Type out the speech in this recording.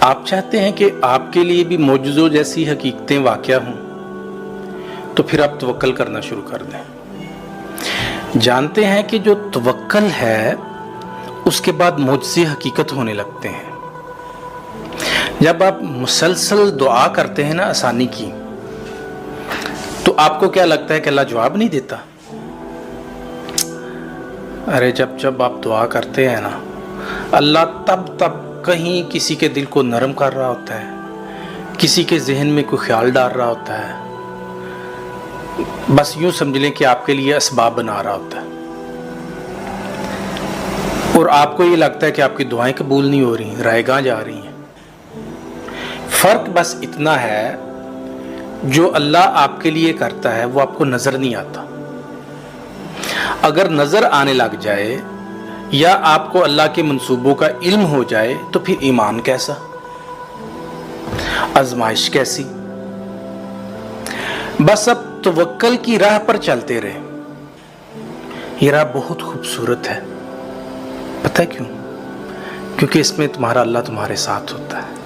آپ چاہتے ہیں کہ آپ کے لیے بھی معجزوں جیسی حقیقتیں واقع ہوں، تو پھر آپ توکل کرنا شروع کر دیں۔ جانتے ہیں کہ جو توکل ہے اس کے بعد معجزے حقیقت ہونے لگتے ہیں۔ جب آپ مسلسل دعا کرتے ہیں نا آسانی کی، تو آپ کو کیا لگتا ہے کہ اللہ جواب نہیں دیتا؟ ارے جب آپ دعا کرتے ہیں نا، اللہ تب کہیں کسی کے دل کو نرم کر رہا ہوتا ہے، کسی کے ذہن میں کوئی خیال ڈال رہا ہوتا ہے، بس یوں سمجھ لیں کہ آپ کے لیے اسباب بنا رہا ہوتا ہے، اور آپ کو یہ لگتا ہے کہ آپ کی دعائیں قبول نہیں ہو رہی، رائے گاں جا رہی ہیں۔ فرق بس اتنا ہے، جو اللہ آپ کے لیے کرتا ہے وہ آپ کو نظر نہیں آتا۔ اگر نظر آنے لگ جائے یا آپ کو اللہ کے منصوبوں کا علم ہو جائے تو پھر ایمان کیسا، آزمائش کیسی؟ بس اب توکل کی راہ پر چلتے رہے۔ یہ راہ بہت خوبصورت ہے، پتہ کیوں؟ کیونکہ اس میں تمہارا اللہ تمہارے ساتھ ہوتا ہے۔